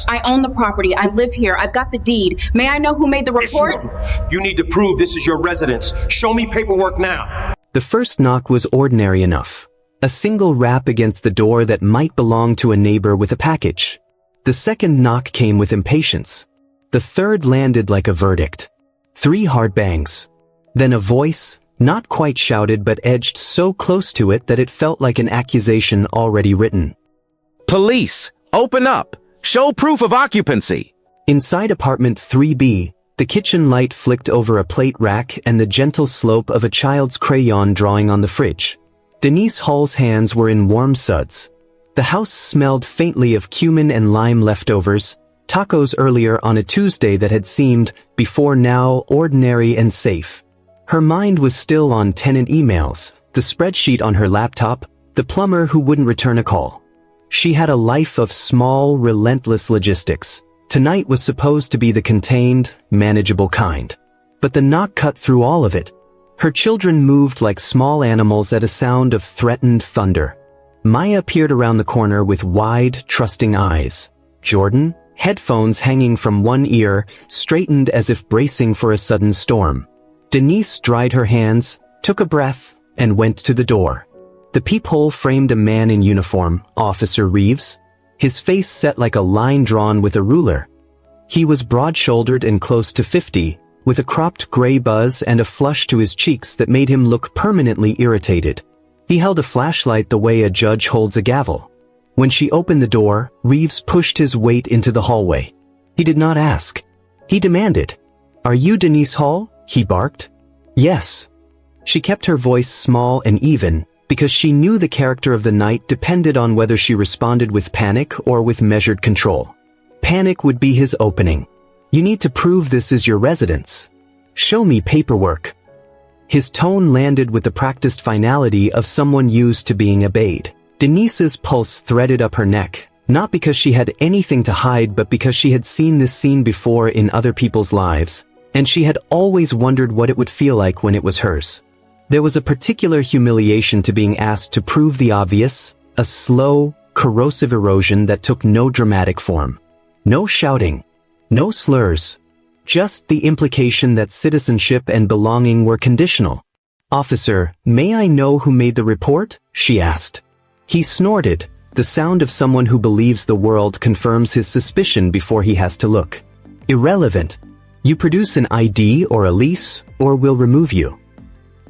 facts. I own the property. I live here. I've got the deed. May I know who made the report? You need to prove this is your residence. Show me paperwork now. The first knock was ordinary enough. A single rap against the door that might belong to a neighbor with a package. The second knock came with impatience. The third landed like a verdict. 3 hard bangs. Then a voice, not quite shouted but edged so close to it that it felt like an accusation already written. Police! Open up! Show proof of occupancy! Inside apartment 3B, the kitchen light flicked over a plate rack and the gentle slope of a child's crayon drawing on the fridge. Denise Hall's hands were in warm suds. The house smelled faintly of cumin and lime leftovers, tacos earlier on a Tuesday that had seemed, before now, ordinary and safe. Her mind was still on tenant emails, the spreadsheet on her laptop, the plumber who wouldn't return a call. She had a life of small, relentless logistics. Tonight was supposed to be the contained, manageable kind. But the knock cut through all of it. Her children moved like small animals at a sound of threatened thunder. Maya peered around the corner with wide, trusting eyes. Jordan, headphones hanging from one ear, straightened as if bracing for a sudden storm. Denise dried her hands, took a breath, and went to the door. The peephole framed a man in uniform, Officer Reeves. His face set like a line drawn with a ruler. He was broad-shouldered and close to 50, with a cropped gray buzz and a flush to his cheeks that made him look permanently irritated. He held a flashlight the way a judge holds a gavel. When she opened the door, Reeves pushed his weight into the hallway. He did not ask. He demanded. "Are you Denise Hall?" he barked. "Yes." She kept her voice small and even, because she knew the character of the night depended on whether she responded with panic or with measured control. Panic would be his opening. "You need to prove this is your residence. Show me paperwork." His tone landed with the practiced finality of someone used to being obeyed. Denise's pulse threaded up her neck, not because she had anything to hide but because she had seen this scene before in other people's lives, and she had always wondered what it would feel like when it was hers. There was a particular humiliation to being asked to prove the obvious, a slow, corrosive erosion that took no dramatic form. No shouting. No slurs. Just the implication that citizenship and belonging were conditional. "Officer, may I know who made the report?" she asked. He snorted, the sound of someone who believes the world confirms his suspicion before he has to look. "Irrelevant. You produce an ID or a lease, or we'll remove you."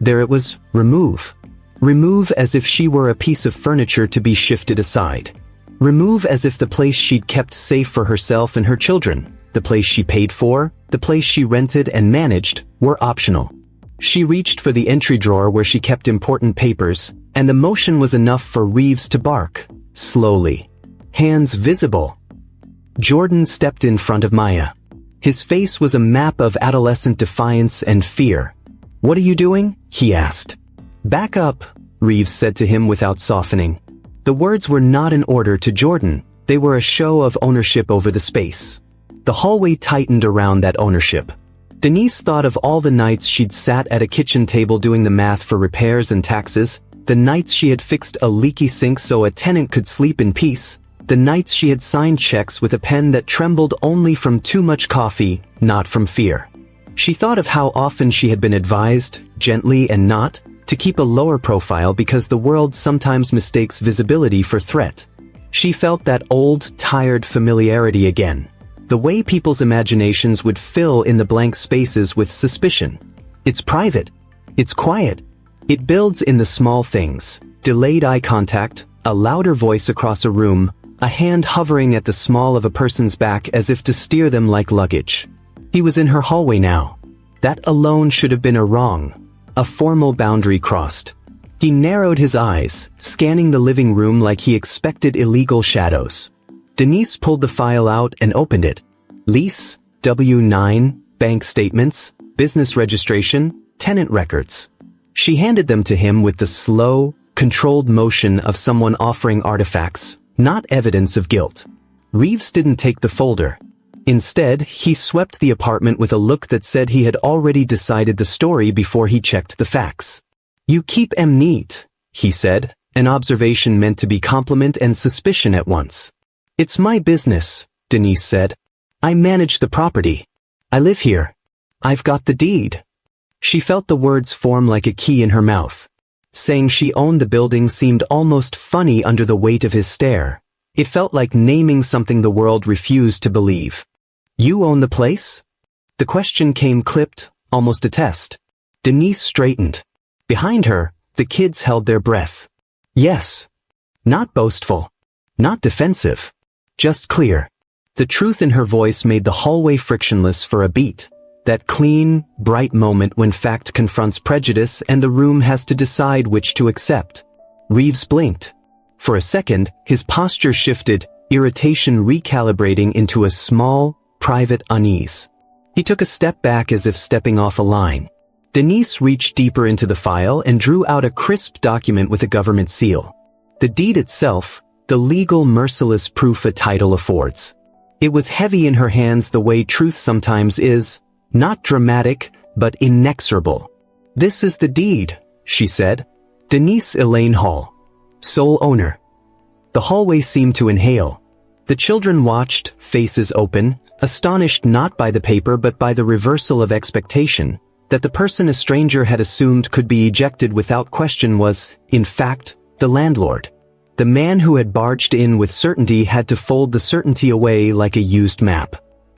There it was, remove. Remove as if she were a piece of furniture to be shifted aside. Remove as if the place she'd kept safe for herself and her children, the place she paid for, the place she rented and managed, were optional. She reached for the entry drawer where she kept important papers, and the motion was enough for Reeves to bark, slowly. Hands visible. Jordan stepped in front of Maya. His face was a map of adolescent defiance and fear. "What are you doing?" he asked. "Back up," Reeves said to him without softening. The words were not an order to Jordan, they were a show of ownership over the space. The hallway tightened around that ownership. Denise thought of all the nights she'd sat at a kitchen table doing the math for repairs and taxes, the nights she had fixed a leaky sink so a tenant could sleep in peace, the nights she had signed checks with a pen that trembled only from too much coffee, not from fear. She thought of how often she had been advised, gently and not, to keep a lower profile because the world sometimes mistakes visibility for threat. She felt that old, tired familiarity again. The way people's imaginations would fill in the blank spaces with suspicion. It's private. It's quiet. It builds in the small things. Delayed eye contact, a louder voice across a room, a hand hovering at the small of a person's back as if to steer them like luggage. He was in her hallway now. That alone should have been a wrong. A formal boundary crossed. He narrowed his eyes, scanning the living room like he expected illegal shadows. Denise pulled the file out and opened it. Lease, W-9, bank statements, business registration, tenant records. She handed them to him with the slow, controlled motion of someone offering artifacts, not evidence of guilt. Reeves didn't take the folder. Instead, he swept the apartment with a look that said he had already decided the story before he checked the facts. "You keep 'em neat," he said, an observation meant to be compliment and suspicion at once. "It's my business," Denise said. I manage the property. I live here. I've got the deed. She felt the words form like a key in her mouth. Saying she owned the building seemed almost funny under the weight of his stare. It felt like naming something the world refused to believe. You own the place? The question came clipped, almost a test. Denise straightened. Behind her, the kids held their breath. Yes. Not boastful. Not defensive. Just clear. The truth in her voice made the hallway frictionless for a beat. That clean, bright moment when fact confronts prejudice and the room has to decide which to accept. Reeves blinked. For a second, his posture shifted, irritation recalibrating into a small, private unease. He took a step back as if stepping off a line. Denise reached deeper into the file and drew out a crisp document with a government seal. The deed itself, the legal merciless proof a title affords. It was heavy in her hands the way truth sometimes is, not dramatic, but inexorable. This is the deed, she said. Denise Elaine Hall. Sole owner. The hallway seemed to inhale. The children watched, faces open, astonished not by the paper but by the reversal of expectation, that the person a stranger had assumed could be ejected without question was, in fact, the landlord. The man who had barged in with certainty had to fold the certainty away like a used map.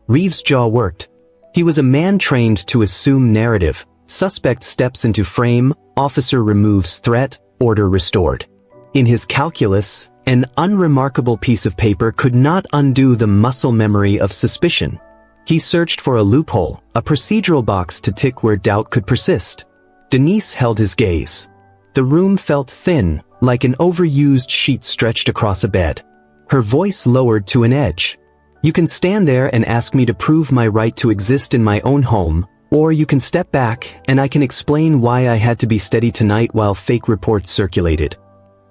Reeves' jaw worked. He was a man trained to assume narrative. Suspect steps into frame, officer removes threat, order restored. In his calculus, an unremarkable piece of paper could not undo the muscle memory of suspicion. He searched for a loophole, a procedural box to tick where doubt could persist. Denise held his gaze. The room felt thin, like an overused sheet stretched across a bed. Her voice lowered to an edge. You can stand there and ask me to prove my right to exist in my own home, or you can step back and I can explain why I had to be steady tonight while fake reports circulated.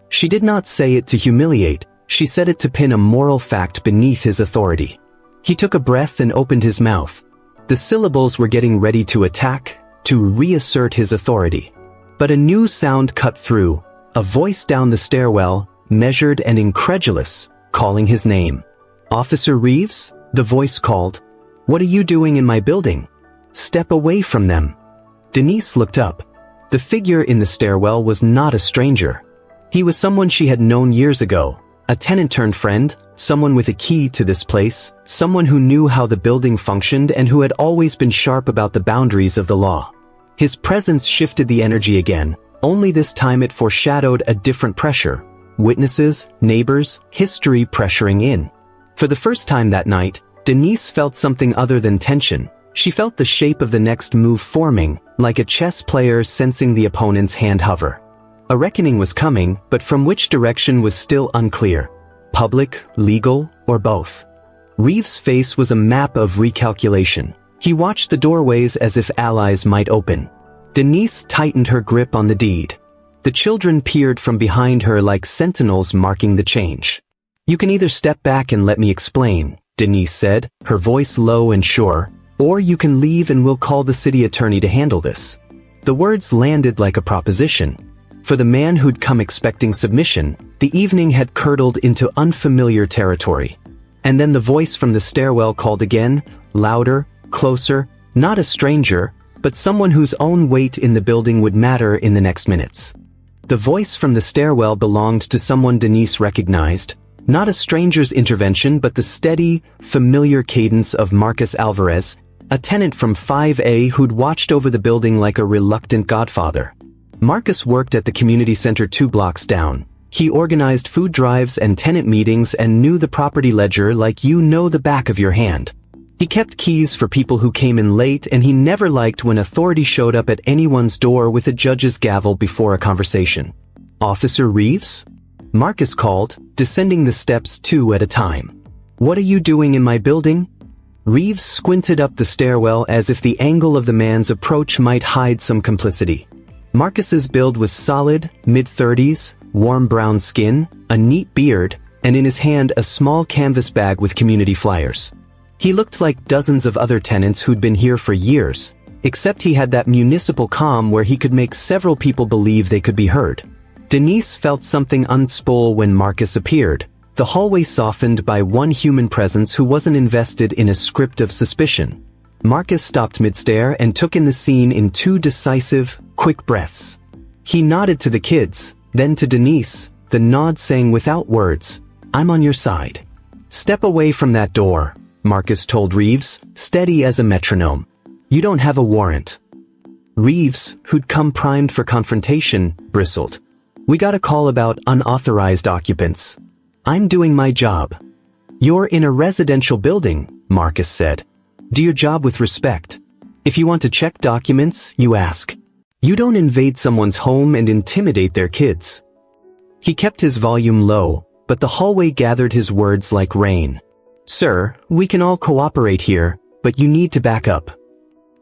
She did not say it to humiliate, she said it to pin a moral fact beneath his authority. He took a breath and opened his mouth. The syllables were getting ready to attack, to reassert his authority. But a new sound cut through, a voice down the stairwell, measured and incredulous, calling his name. Officer Reeves? The voice called. What are you doing in my building? Step away from them. Denise looked up. The figure in the stairwell was not a stranger. He was someone she had known years ago, a tenant-turned-friend, someone with a key to this place, someone who knew how the building functioned and who had always been sharp about the boundaries of the law. His presence shifted the energy again, only this time it foreshadowed a different pressure. Witnesses, neighbors, history pressuring in. For the first time that night, Denise felt something other than tension. She felt the shape of the next move forming, like a chess player sensing the opponent's hand hover. A reckoning was coming, but from which direction was still unclear. Public, legal, or both. Reeves' face was a map of recalculation. He watched the doorways as if allies might open. Denise tightened her grip on the deed. The children peered from behind her like sentinels marking the change. You can either step back and let me explain, Denise said, her voice low and sure, or you can leave and we'll call the city attorney to handle this. The words landed like a proposition. For the man who'd come expecting submission, the evening had curdled into unfamiliar territory. And then the voice from the stairwell called again, louder, closer, not a stranger, but someone whose own weight in the building would matter in the next minutes. The voice from the stairwell belonged to someone Denise recognized, not a stranger's intervention but the steady, familiar cadence of Marcus Alvarez, a tenant from 5A who'd watched over the building like a reluctant godfather. Marcus worked at the community center 2 blocks down. He organized food drives and tenant meetings and knew the property ledger like you know the back of your hand. He kept keys for people who came in late and he never liked when authority showed up at anyone's door with a judge's gavel before a conversation. Officer Reeves? Marcus called, descending the steps 2 at a time. What are you doing in my building? Reeves squinted up the stairwell as if the angle of the man's approach might hide some complicity. Marcus's build was solid, mid-30s, warm brown skin, a neat beard, and in his hand a small canvas bag with community flyers. He looked like dozens of other tenants who'd been here for years, except he had that municipal calm where he could make several people believe they could be heard. Denise felt something unspool when Marcus appeared, the hallway softened by one human presence who wasn't invested in a script of suspicion. Marcus stopped mid-stare and took in the scene in 2 decisive, quick breaths. He nodded to the kids, then to Denise, the nod saying without words, "I'm on your side." "Step away from that door," Marcus told Reeves, steady as a metronome. "You don't have a warrant." Reeves, who'd come primed for confrontation, bristled. "We got a call about unauthorized occupants. I'm doing my job." "You're in a residential building," Marcus said. "Do your job with respect. If you want to check documents, you ask. You don't invade someone's home and intimidate their kids." He kept his volume low, but the hallway gathered his words like rain. "Sir, we can all cooperate here, but you need to back up."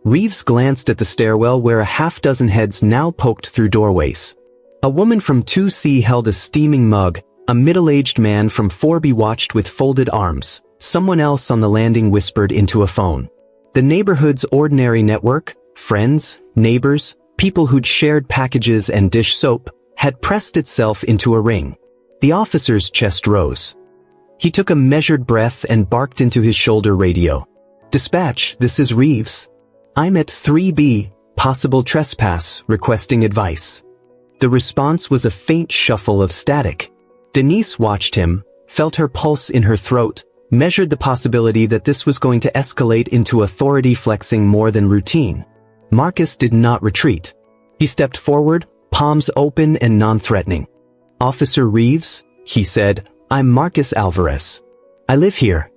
Reeves glanced at the stairwell where a half-dozen heads now poked through doorways. A woman from 2C held a steaming mug, a middle-aged man from 4B watched with folded arms. Someone else on the landing whispered into a phone. The neighborhood's ordinary network, friends, neighbors, people who'd shared packages and dish soap, had pressed itself into a ring. The officer's chest rose. He took a measured breath and barked into his shoulder radio. "Dispatch, this is Reeves. I'm at 3B, possible trespass, requesting advice." The response was a faint shuffle of static. Denise watched him, felt her pulse in her throat, measured the possibility that this was going to escalate into authority flexing more than routine. Marcus did not retreat. He stepped forward, palms open and non-threatening. "Officer Reeves," he said, "I'm Marcus Alvarez. I live here.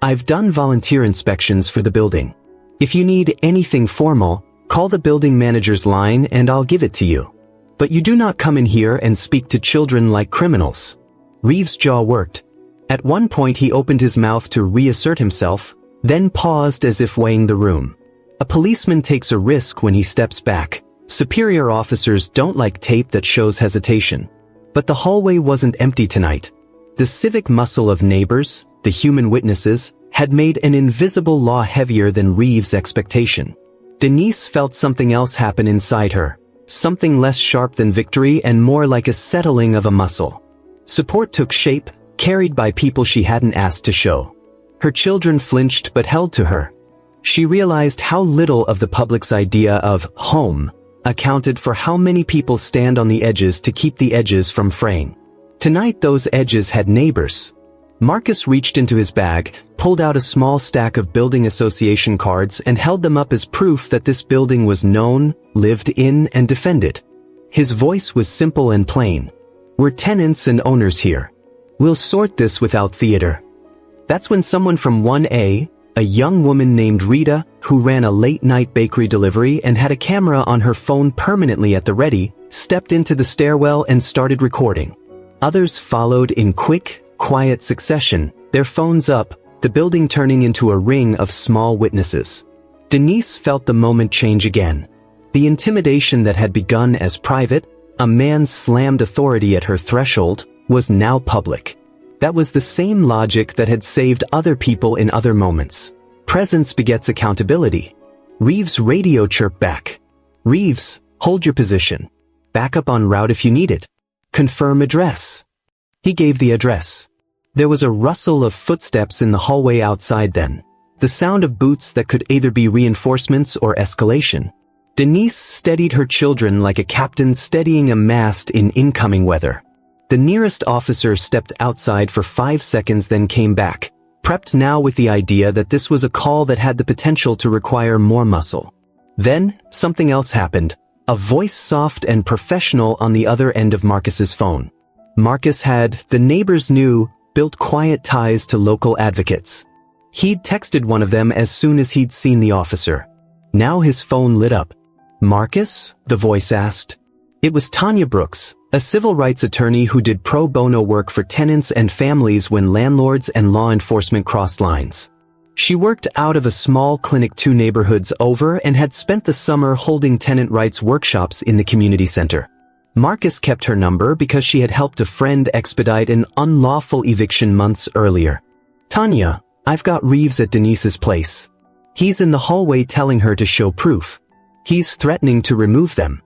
I've done volunteer inspections for the building. If you need anything formal, call the building manager's line and I'll give it to you. But you do not come in here and speak to children like criminals." Reeves' jaw worked. At one point he opened his mouth to reassert himself, then paused as if weighing the room. A policeman takes a risk when he steps back. Superior officers don't like tape that shows hesitation. But the hallway wasn't empty tonight. The civic muscle of neighbors, the human witnesses, had made an invisible law heavier than Reeves' expectation. Denise felt something else happen inside her, something less sharp than victory and more like a settling of a muscle. Support took shape, carried by people she hadn't asked to show. Her children flinched but held to her. She realized how little of the public's idea of home accounted for how many people stand on the edges to keep the edges from fraying. Tonight those edges had neighbors. Marcus reached into his bag, pulled out a small stack of building association cards and held them up as proof that this building was known, lived in, and defended. His voice was simple and plain. "We're tenants and owners here. We'll sort this without theater." That's when someone from 1A, a young woman named Rita, who ran a late-night bakery delivery and had a camera on her phone permanently at the ready, stepped into the stairwell and started recording. Others followed in quick, quiet succession, their phones up, the building turning into a ring of small witnesses. Denise felt the moment change again. The intimidation that had begun as private, a man slammed authority at her threshold, was now public. That was the same logic that had saved other people in other moments. Presence begets accountability. Reeves' radio chirped back. "Reeves, hold your position. Back up en route if you need it. Confirm address." He gave the address. There was a rustle of footsteps in the hallway outside then. The sound of boots that could either be reinforcements or escalation. Denise steadied her children like a captain steadying a mast in incoming weather. The nearest officer stepped outside for 5 seconds then came back, prepped now with the idea that this was a call that had the potential to require more muscle. Then, something else happened, a voice soft and professional on the other end of Marcus's phone. Marcus had, the neighbors knew, built quiet ties to local advocates. He'd texted one of them as soon as he'd seen the officer. Now his phone lit up. "Marcus?" the voice asked. It was Tanya Brooks, a civil rights attorney who did pro bono work for tenants and families when landlords and law enforcement crossed lines. She worked out of a small clinic 2 neighborhoods over and had spent the summer holding tenant rights workshops in the community center. Marcus kept her number because she had helped a friend expedite an unlawful eviction months earlier. "Tanya, I've got Reeves at Denise's place. He's in the hallway telling her to show proof. He's threatening to remove them."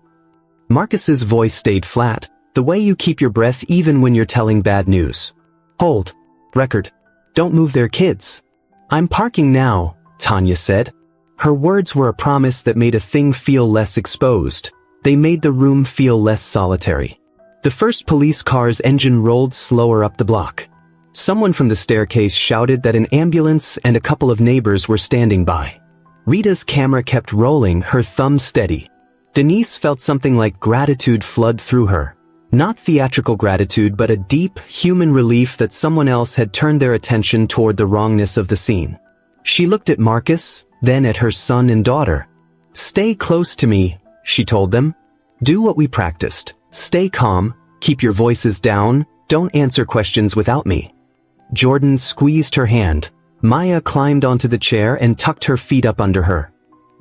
Marcus's voice stayed flat, the way you keep your breath even when you're telling bad news. "Hold, Record. Don't move their kids. I'm parking now, Tanya said. Her words were a promise that made a thing feel less exposed. They made the room feel less solitary. The first police car's engine rolled slower up the block. Someone from the staircase shouted that an ambulance and a couple of neighbors were standing by. Rita's camera kept rolling, her thumb steady. Denise felt something like gratitude flood through her. Not theatrical gratitude, but a deep, human relief that someone else had turned their attention toward the wrongness of the scene. She looked at Marcus, then at her son and daughter. "Stay close to me," she told them. "Do what we practiced. Stay calm, keep your voices down, don't answer questions without me." Jordan squeezed her hand. Maya climbed onto the chair and tucked her feet up under her.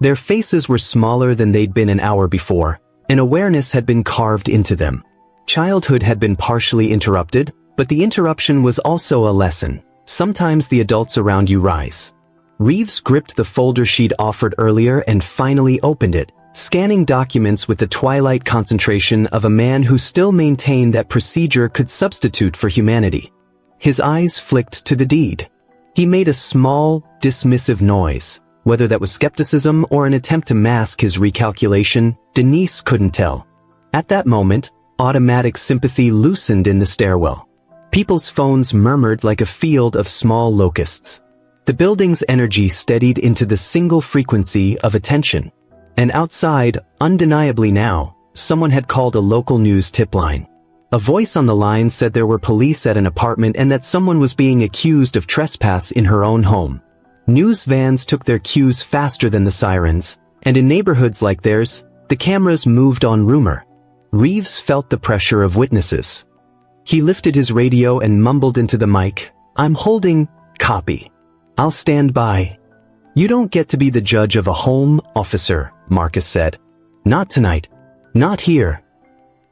Their faces were smaller than they'd been an hour before, and awareness had been carved into them. Childhood had been partially interrupted, but the interruption was also a lesson. Sometimes the adults around you rise. Reeves gripped the folder she'd offered earlier and finally opened it, scanning documents with the twilight concentration of a man who still maintained that procedure could substitute for humanity. His eyes flicked to the deed. He made a small, dismissive noise. Whether that was skepticism or an attempt to mask his recalculation, Denise couldn't tell. At that moment, automatic sympathy loosened in the stairwell. People's phones murmured like a field of small locusts. The building's energy steadied into the single frequency of attention. And outside, undeniably now, someone had called a local news tip line. A voice on the line said there were police at an apartment and that someone was being accused of trespass in her own home. News vans took their cues faster than the sirens, and in neighborhoods like theirs, the cameras moved on rumor. Reeves felt the pressure of witnesses. He lifted his radio and mumbled into the mic, "I'm holding copy. I'll stand by." "You don't get to be the judge of a home, officer," Marcus said. "Not tonight. Not here."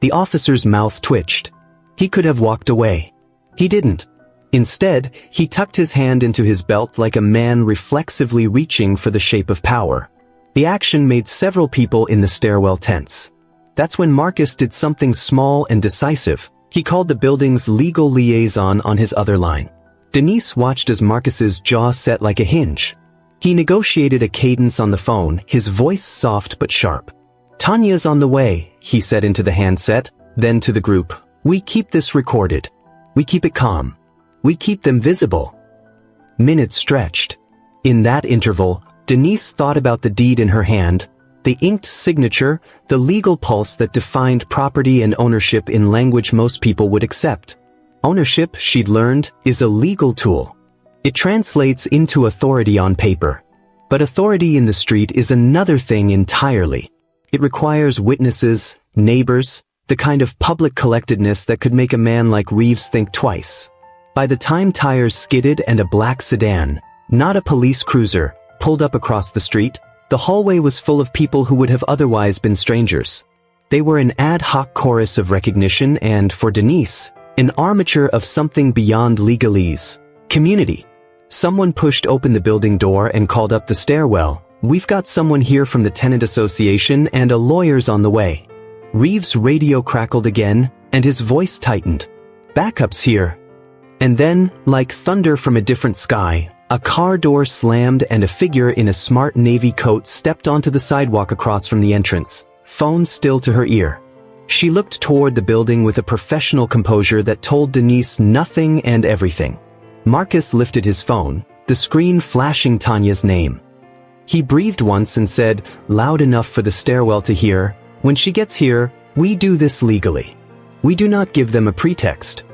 The officer's mouth twitched. He could have walked away. He didn't. Instead, he tucked his hand into his belt like a man reflexively reaching for the shape of power. The action made several people in the stairwell tense. That's when Marcus did something small and decisive. He called the building's legal liaison on his other line. Denise watched as Marcus's jaw set like a hinge. He negotiated a cadence on the phone, his voice soft but sharp. "Tanya's on the way," he said into the handset, then to the group. "We keep this recorded. We keep it calm. We keep them visible." Minutes stretched. In that interval, Denise thought about the deed in her hand, the inked signature, the legal pulse that defined property and ownership in language most people would accept. Ownership, she'd learned, is a legal tool. It translates into authority on paper. But authority in the street is another thing entirely. It requires witnesses, neighbors, the kind of public collectedness that could make a man like Reeves think twice. By the time tires skidded and a black sedan, not a police cruiser, pulled up across the street, the hallway was full of people who would have otherwise been strangers. They were an ad hoc chorus of recognition and, for Denise, an armature of something beyond legalese. Community. Someone pushed open the building door and called up the stairwell, "We've got someone here from the tenant association and a lawyer's on the way." Reeves' radio crackled again, and his voice tightened. "Backup's here." And then, like thunder from a different sky, a car door slammed and a figure in a smart navy coat stepped onto the sidewalk across from the entrance, phone still to her ear. She looked toward the building with a professional composure that told Denise nothing and everything. Marcus lifted his phone, the screen flashing Tanya's name. He breathed once and said, loud enough for the stairwell to hear, "When she gets here, we do this legally. We do not give them a pretext."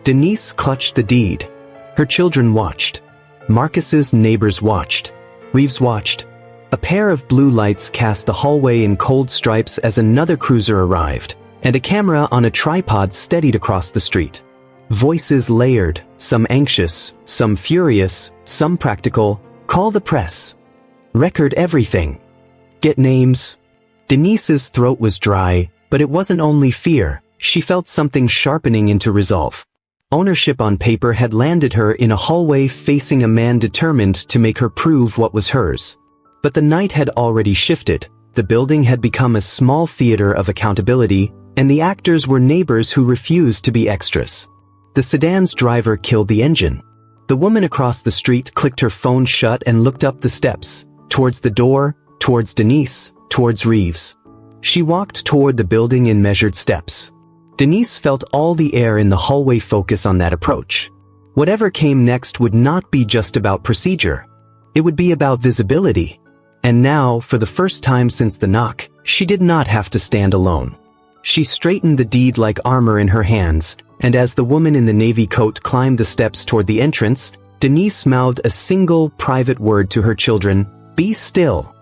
Denise clutched the deed. Her children watched. Marcus's neighbors watched. Reeves watched. A pair of blue lights cast the hallway in cold stripes as another cruiser arrived, and a camera on a tripod steadied across the street. Voices layered, some anxious, some furious, some practical. "Call the press. Record everything. Get names." Denise's throat was dry, but it wasn't only fear. She felt something sharpening into resolve. Ownership on paper had landed her in a hallway facing a man determined to make her prove what was hers. But the night had already shifted. The building had become a small theater of accountability, and the actors were neighbors who refused to be extras. The sedan's driver killed the engine. The woman across the street clicked her phone shut and looked up the steps, towards the door, towards Denise, towards Reeves. She walked toward the building in measured steps. Denise felt all the air in the hallway focus on that approach. Whatever came next would not be just about procedure. It would be about visibility. And now, for the first time since the knock, she did not have to stand alone. She straightened the deed like armor in her hands, and as the woman in the navy coat climbed the steps toward the entrance, Denise mouthed a single private word to her children: "Be still."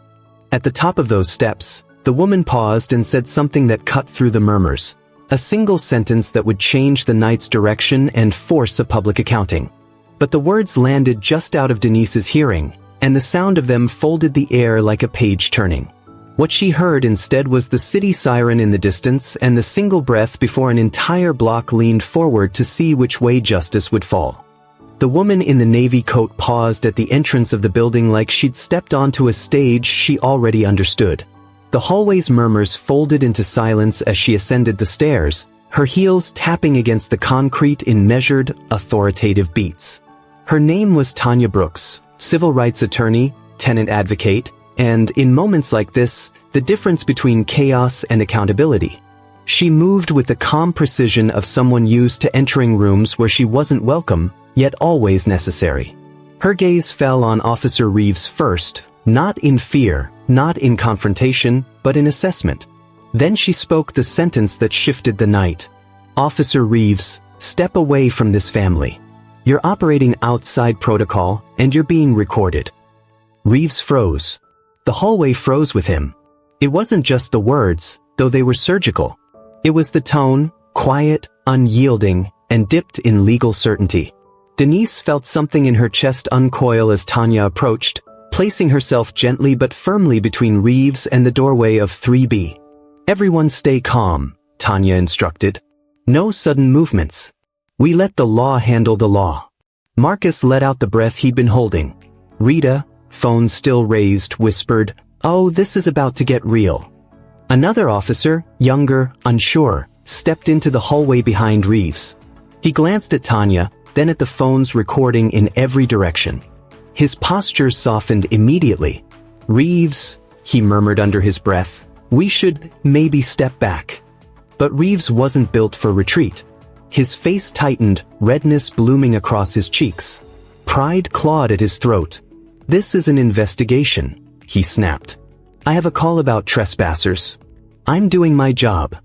At the top of those steps, the woman paused and said something that cut through the murmurs. A single sentence that would change the night's direction and force a public accounting. But the words landed just out of Denise's hearing, and the sound of them folded the air like a page turning. What she heard instead was the city siren in the distance and the single breath before an entire block leaned forward to see which way justice would fall. The woman in the navy coat paused at the entrance of the building like she'd stepped onto a stage she already understood. The hallway's murmurs folded into silence as she ascended the stairs, her heels tapping against the concrete in measured, authoritative beats. Her name was Tanya Brooks, civil rights attorney, tenant advocate, and, in moments like this, the difference between chaos and accountability. She moved with the calm precision of someone used to entering rooms where she wasn't welcome, yet always necessary. Her gaze fell on Officer Reeves first, not in fear, not in confrontation, but in assessment. Then she spoke the sentence that shifted the night. "Officer Reeves, step away from this family. You're operating outside protocol, and you're being recorded." Reeves froze. The hallway froze with him. It wasn't just the words, though they were surgical. It was the tone, quiet, unyielding, and dipped in legal certainty. Denise felt something in her chest uncoil as Tanya approached, placing herself gently but firmly between Reeves and the doorway of 3B. "Everyone stay calm," Tanya instructed. "No sudden movements. We let the law handle the law." Marcus let out the breath he'd been holding. Rita, phone still raised, whispered, "Oh, this is about to get real." Another officer, younger, unsure, stepped into the hallway behind Reeves. He glanced at Tanya, then at the phones recording in every direction. His posture softened immediately. "Reeves," he murmured under his breath, "we should maybe step back." But Reeves wasn't built for retreat. His face tightened, redness blooming across his cheeks. Pride clawed at his throat. "This is an investigation," he snapped. "I have a call about trespassers. I'm doing my job."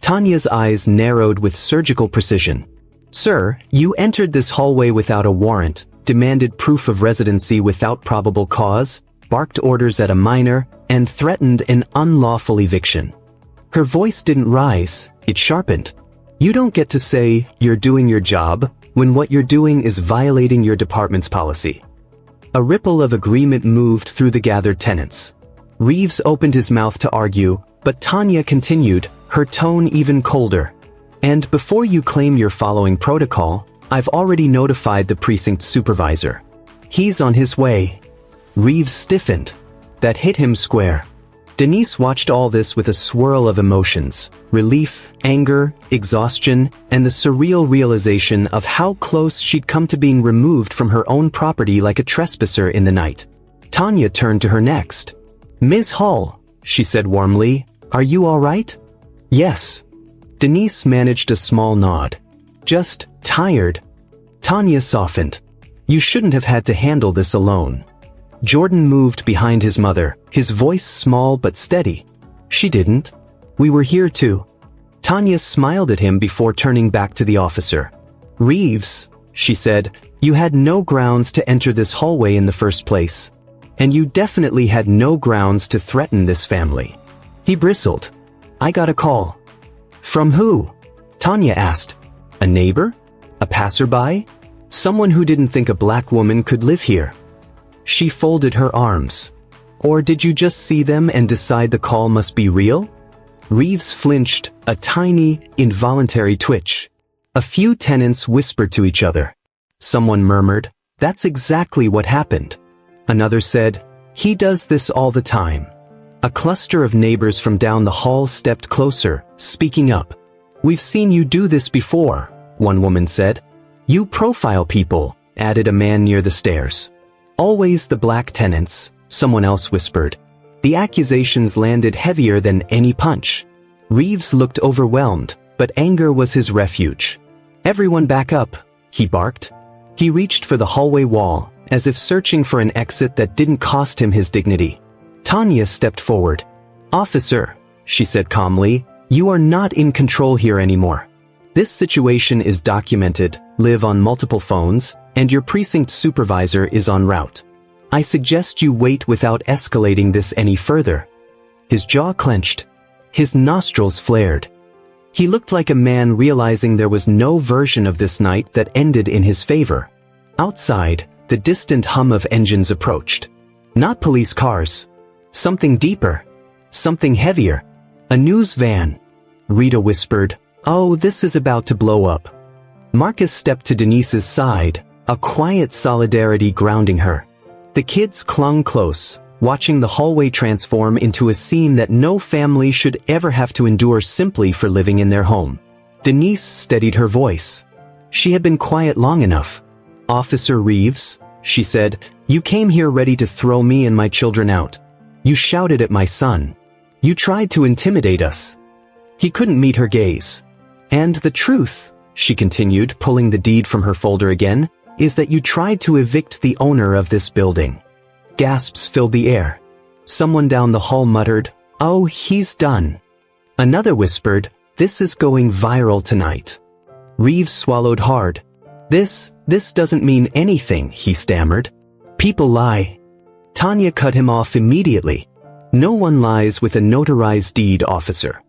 Tanya's eyes narrowed with surgical precision. "Sir, you entered this hallway without a warrant, demanded proof of residency without probable cause, barked orders at a minor, and threatened an unlawful eviction." Her voice didn't rise, it sharpened. "You don't get to say you're doing your job when what you're doing is violating your department's policy." A ripple of agreement moved through the gathered tenants. Reeves opened his mouth to argue, but Tanya continued, her tone even colder. "And before you claim you're following protocol, I've already notified the precinct supervisor. He's on his way." Reeves stiffened. That hit him square. Denise watched all this with a swirl of emotions: relief, anger, exhaustion, and the surreal realization of how close she'd come to being removed from her own property like a trespasser in the night. Tanya turned to her next. "Ms. Hall," she said warmly, "are you all right?" "Yes." Denise managed a small nod. "Just tired." Tanya softened. "You shouldn't have had to handle this alone." Jordan moved behind his mother, his voice small but steady. "She didn't. We were here too." Tanya smiled at him before turning back to the officer. "Reeves," she said, "you had no grounds to enter this hallway in the first place. And you definitely had no grounds to threaten this family." He bristled. "I got a call." "From who?" Tanya asked. "A neighbor? A passerby? Someone who didn't think a black woman could live here?" She folded her arms. "Or did you just see them and decide the call must be real?" Reeves flinched, a tiny, involuntary twitch. A few tenants whispered to each other. Someone murmured, "That's exactly what happened." Another said, "He does this all the time." A cluster of neighbors from down the hall stepped closer, speaking up. "We've seen you do this before," one woman said. "You profile people, added a man near the stairs. Always the black tenants, someone else whispered. The accusations landed heavier than any punch. Reeves looked overwhelmed, but anger was his refuge. Everyone back up, he barked. He reached for the hallway wall, as if searching for an exit that didn't cost him his dignity. Tanya stepped forward. Officer, she said calmly, you are not in control here anymore. This situation is documented, live on multiple phones, and your precinct supervisor is en route. I suggest you wait without escalating this any further. His jaw clenched. His nostrils flared. He looked like a man realizing there was no version of this night that ended in his favor. Outside, the distant hum of engines approached. Not police cars. Something deeper. Something heavier. A news van. Rita whispered, "Oh, this is about to blow up." Marcus stepped to Denise's side, a quiet solidarity grounding her. The kids clung close, watching the hallway transform into a scene that no family should ever have to endure simply for living in their home. Denise steadied her voice. She had been quiet long enough. "Officer Reeves," she said, "you came here ready to throw me and my children out. You shouted at my son. You tried to intimidate us." He couldn't meet her gaze. "And the truth," she continued, pulling the deed from her folder again, "is that you tried to evict the owner of this building." Gasps filled the air. Someone down the hall muttered, "Oh, he's done." Another whispered, "This is going viral tonight." Reeves swallowed hard. This doesn't mean anything," he stammered. "People lie." Tanya cut him off immediately. "No one lies with a notarized deed, officer."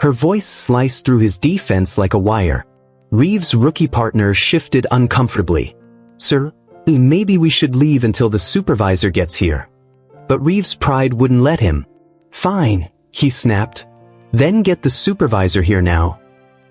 Her voice sliced through his defense like a wire. Reeves' rookie partner shifted uncomfortably. "Sir, maybe we should leave until the supervisor gets here." But Reeves' pride wouldn't let him. "Fine," he snapped. "Then get the supervisor here now."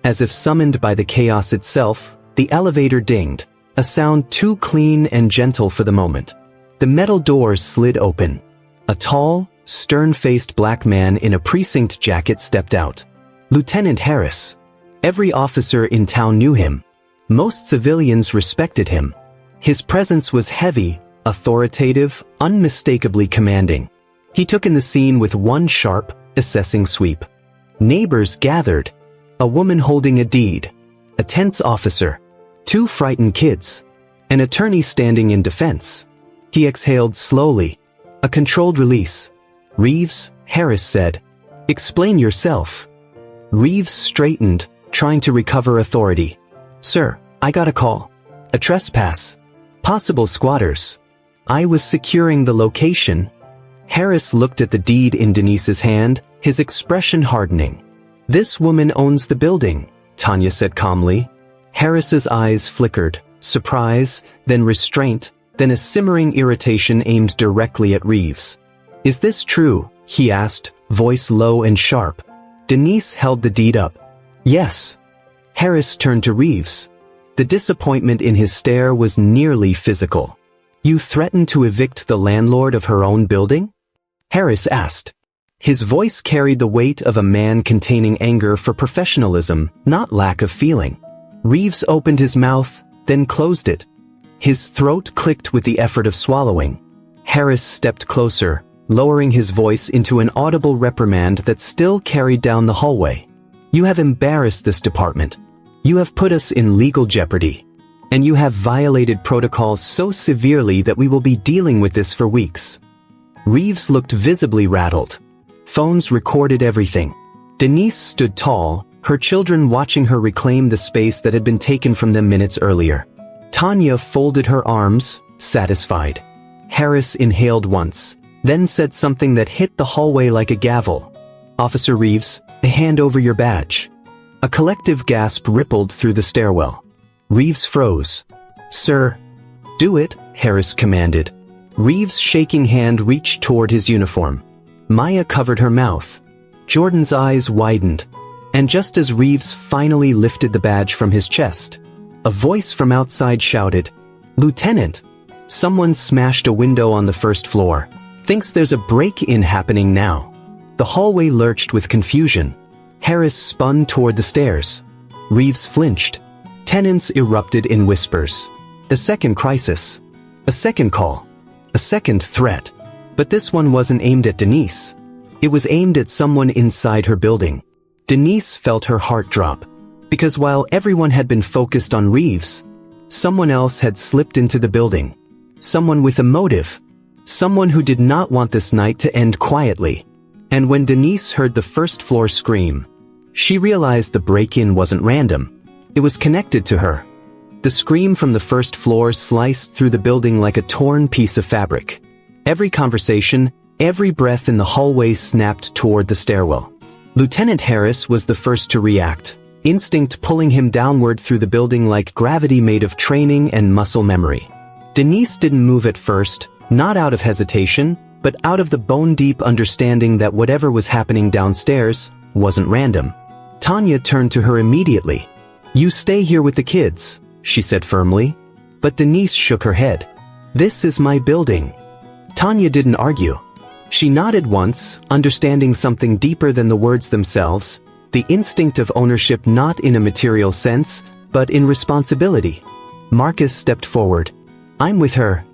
As if summoned by the chaos itself, the elevator dinged, a sound too clean and gentle for the moment. The metal doors slid open. A tall, stern-faced black man in a precinct jacket stepped out. Lieutenant Harris. Every officer in town knew him. Most civilians respected him. His presence was heavy, authoritative, unmistakably commanding. He took in the scene with one sharp, assessing sweep. Neighbors gathered. A woman holding a deed. A tense officer. 2 frightened kids. An attorney standing in defense. He exhaled slowly. A controlled release. "Reeves," Harris said. "Explain yourself." Reeves straightened, trying to recover authority. "Sir, I got a call. A trespass. Possible squatters. I was securing the location." Harris looked at the deed in Denise's hand, his expression hardening. "This woman owns the building," Tanya said calmly. Harris's eyes flickered, surprise, then restraint, then a simmering irritation aimed directly at Reeves. "Is this true?" he asked, voice low and sharp. Denise held the deed up. "Yes." Harris turned to Reeves. The disappointment in his stare was nearly physical. "You threatened to evict the landlord of her own building?" Harris asked. His voice carried the weight of a man containing anger for professionalism, not lack of feeling. Reeves opened his mouth, then closed it. His throat clicked with the effort of swallowing. Harris stepped closer, lowering his voice into an audible reprimand that still carried down the hallway. "You have embarrassed this department. You have put us in legal jeopardy. And you have violated protocols so severely that we will be dealing with this for weeks." Reeves looked visibly rattled. Phones recorded everything. Denise stood tall, her children watching her reclaim the space that had been taken from them minutes earlier. Tanya folded her arms, satisfied. Harris inhaled once, then said something that hit the hallway like a gavel. "Officer Reeves, hand over your badge." A collective gasp rippled through the stairwell. Reeves froze. "Sir." "Do it," Harris commanded. Reeves' shaking hand reached toward his uniform. Maya covered her mouth. Jordan's eyes widened. And just as Reeves finally lifted the badge from his chest, a voice from outside shouted, "Lieutenant!" Someone smashed a window on the first floor. "Thinks there's a break-in happening now." The hallway lurched with confusion. Harris spun toward the stairs. Reeves flinched. Tenants erupted in whispers. A second crisis. A second call. A second threat. But this one wasn't aimed at Denise. It was aimed at someone inside her building. Denise felt her heart drop. Because while everyone had been focused on Reeves, someone else had slipped into the building. Someone with a motive. Someone who did not want this night to end quietly. And when Denise heard the first floor scream, she realized the break-in wasn't random. It was connected to her. The scream from the first floor sliced through the building like a torn piece of fabric. Every conversation, every breath in the hallway snapped toward the stairwell. Lieutenant Harris was the first to react, instinct pulling him downward through the building like gravity made of training and muscle memory. Denise didn't move at first, not out of hesitation, but out of the bone-deep understanding that whatever was happening downstairs wasn't random. Tanya turned to her immediately. "You stay here with the kids," she said firmly. But Denise shook her head. "This is my building." Tanya didn't argue. She nodded once, understanding something deeper than the words themselves, the instinct of ownership not in a material sense, but in responsibility. Marcus stepped forward. "I'm with her."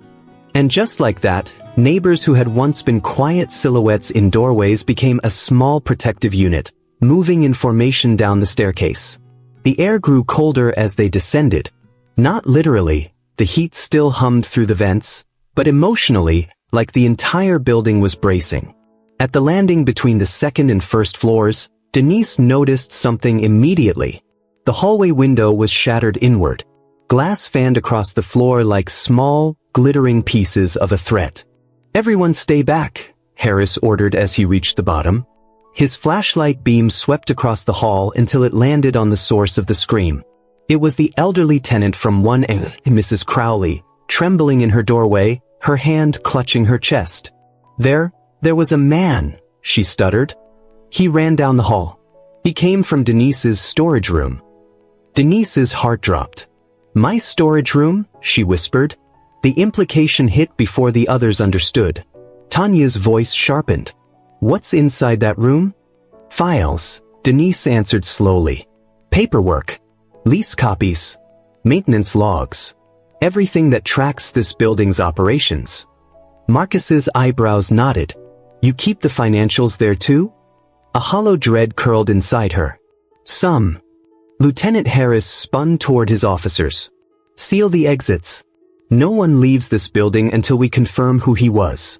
And just like that, neighbors who had once been quiet silhouettes in doorways became a small protective unit, moving in formation down the staircase. The air grew colder as they descended. Not literally, the heat still hummed through the vents, but emotionally, like the entire building was bracing. At the landing between the second and first floors, Denise noticed something immediately. The hallway window was shattered inward. Glass fanned across the floor like small, glittering pieces of a threat. "Everyone stay back," Harris ordered as he reached the bottom. His flashlight beam swept across the hall until it landed on the source of the scream. It was the elderly tenant from 1A, Mrs. Crowley, trembling in her doorway, her hand clutching her chest. There was a man," she stuttered. He ran down the hall. He came from Denise's storage room. Denise's heart dropped. "My storage room?" she whispered. The implication hit before the others understood. Tanya's voice sharpened. "What's inside that room?" "Files," Denise answered slowly. "Paperwork. Lease copies. Maintenance logs. Everything that tracks this building's operations." Marcus's eyebrows nodded. "You keep the financials there too?" A hollow dread curled inside her. "Some." Lieutenant Harris spun toward his officers. "Seal the exits. No one leaves this building until we confirm who he was."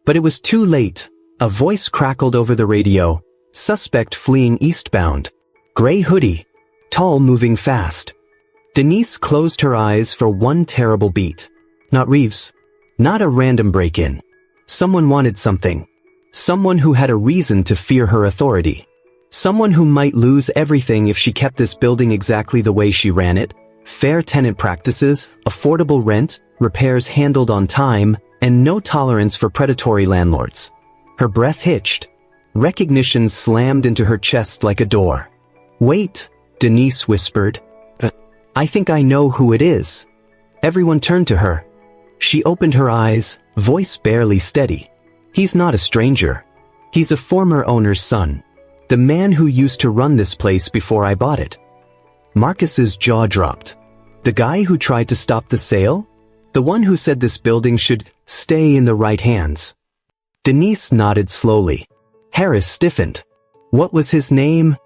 But it was too late. A voice crackled over the radio. "Suspect fleeing eastbound. Gray hoodie. Tall, moving fast." Denise closed her eyes for one terrible beat. Not Reeves. Not a random break-in. Someone wanted something. Someone who had a reason to fear her authority. Someone who might lose everything if she kept this building exactly the way she ran it. Fair tenant practices, affordable rent, repairs handled on time, and no tolerance for predatory landlords. Her breath hitched. Recognition slammed into her chest like a door. "Wait," Denise whispered. "I think I know who it is." Everyone turned to her. She opened her eyes, voice barely steady. "He's not a stranger. He's a former owner's son. The man who used to run this place before I bought it." Marcus's jaw dropped. The guy who tried to stop the sale? The one who said this building should stay in the right hands? Denise nodded slowly. Harris stiffened. "What was his name?"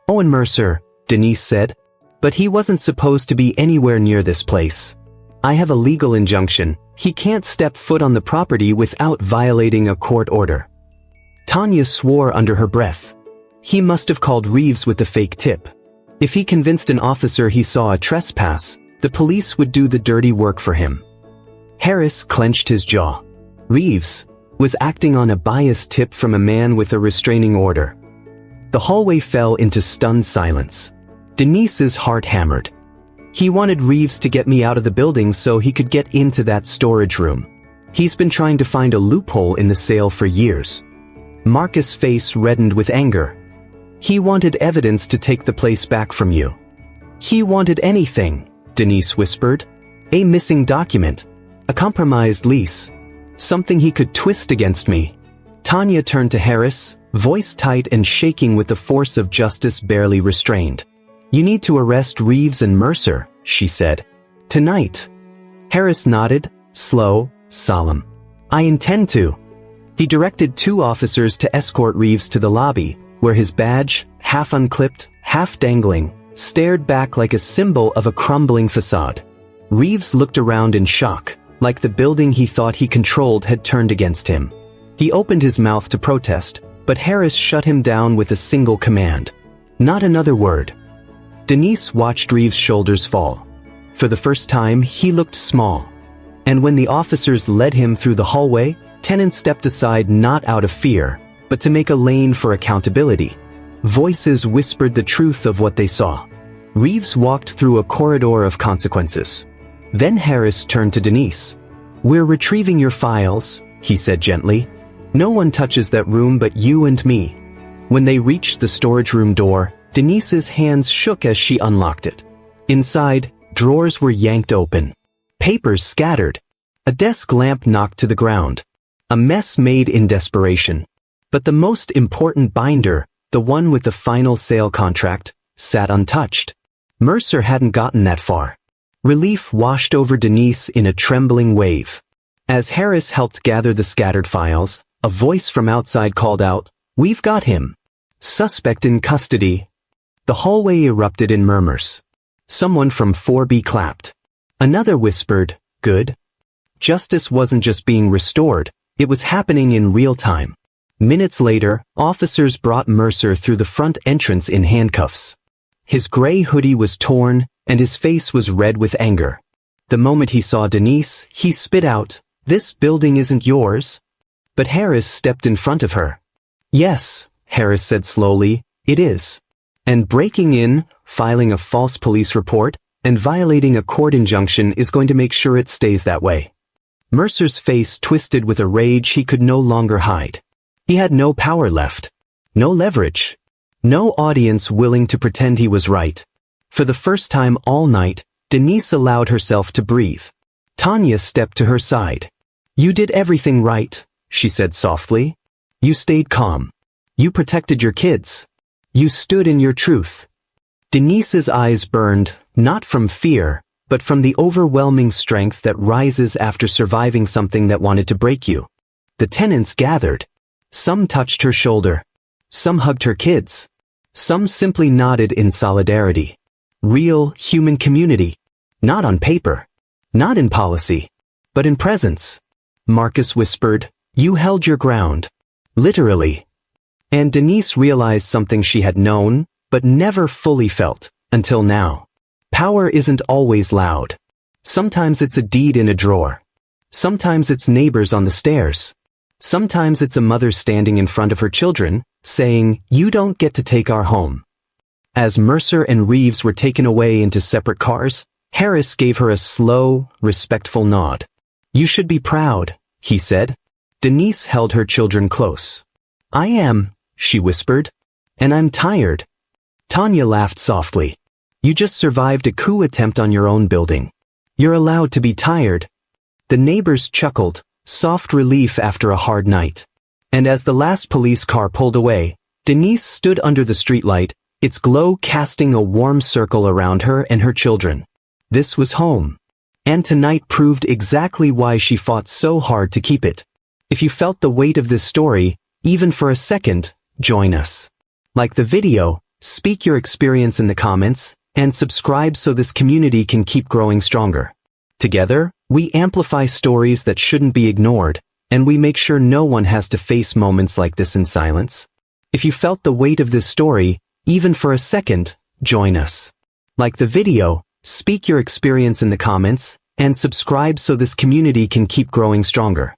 "Owen Mercer," Denise said. "But he wasn't supposed to be anywhere near this place. I have a legal injunction. He can't step foot on the property without violating a court order." Tanya swore under her breath. He must have called Reeves with the fake tip. If he convinced an officer he saw a trespass, the police would do the dirty work for him. Harris clenched his jaw. Reeves was acting on a biased tip from a man with a restraining order. The hallway fell into stunned silence. Denise's heart hammered. "He wanted Reeves to get me out of the building so he could get into that storage room. He's been trying to find a loophole in the sale for years." Marcus' face reddened with anger. "He wanted evidence to take the place back from you." "He wanted anything," Denise whispered. "A missing document. A compromised lease. Something he could twist against me." Tanya turned to Harris, voice tight and shaking with the force of justice barely restrained. "You need to arrest Reeves and Mercer," she said. "Tonight." Harris nodded, slow, solemn. I intend to. He directed 2 officers to escort Reeves to the lobby, where his badge, half unclipped, half dangling, stared back like a symbol of a crumbling facade. Reeves looked around in shock, like the building he thought he controlled had turned against him. He opened his mouth to protest, but Harris shut him down with a single command. Not another word. Denise watched Reeves' shoulders fall. For the first time, he looked small. And when the officers led him through the hallway, Tennant stepped aside not out of fear, but to make a lane for accountability. Voices whispered the truth of what they saw. Reeves walked through a corridor of consequences. Then Harris turned to Denise. We're retrieving your files, he said gently. No one touches that room but you and me. When they reached the storage room door, Denise's hands shook as she unlocked it. Inside, drawers were yanked open. Papers scattered. A desk lamp knocked to the ground. A mess made in desperation. But the most important binder, the one with the final sale contract, sat untouched. Mercer hadn't gotten that far. Relief washed over Denise in a trembling wave. As Harris helped gather the scattered files, a voice from outside called out, "We've got him. Suspect in custody." The hallway erupted in murmurs. Someone from 4B clapped. Another whispered, "Good." Justice wasn't just being restored, it was happening in real time. Minutes later, officers brought Mercer through the front entrance in handcuffs. His gray hoodie was torn, and his face was red with anger. The moment he saw Denise, he spit out, "This building isn't yours." But Harris stepped in front of her. "Yes," Harris said slowly, "it is. And breaking in, filing a false police report, and violating a court injunction is going to make sure it stays that way." Mercer's face twisted with a rage he could no longer hide. He had no power left. No leverage. No audience willing to pretend he was right. For the first time all night, Denise allowed herself to breathe. Tanya stepped to her side. "You did everything right," she said softly. "You stayed calm. You protected your kids. You stood in your truth." Denise's eyes burned, not from fear, but from the overwhelming strength that rises after surviving something that wanted to break you. The tenants gathered. Some touched her shoulder. Some hugged her kids. Some simply nodded in solidarity. Real, human community. Not on paper. Not in policy. But in presence. Marcus whispered, "You held your ground." Literally. And Denise realized something she had known, but never fully felt, until now. Power isn't always loud. Sometimes it's a deed in a drawer. Sometimes it's neighbors on the stairs. Sometimes it's a mother standing in front of her children, saying, "You don't get to take our home." As Mercer and Reeves were taken away into separate cars, Harris gave her a slow, respectful nod. "You should be proud," he said. Denise held her children close. "I am," she whispered. "And I'm tired." Tanya laughed softly. "You just survived a coup attempt on your own building. You're allowed to be tired." The neighbors chuckled, soft relief after a hard night. And as the last police car pulled away, Denise stood under the streetlight, its glow casting a warm circle around her and her children. This was home. And tonight proved exactly why she fought so hard to keep it. If you felt the weight of this story, even for a second, join us. Like the video, speak your experience in the comments, and subscribe so this community can keep growing stronger. Together, we amplify stories that shouldn't be ignored, and we make sure no one has to face moments like this in silence. If you felt the weight of this story, even for a second, join us. Like the video, speak your experience in the comments, and subscribe so this community can keep growing stronger.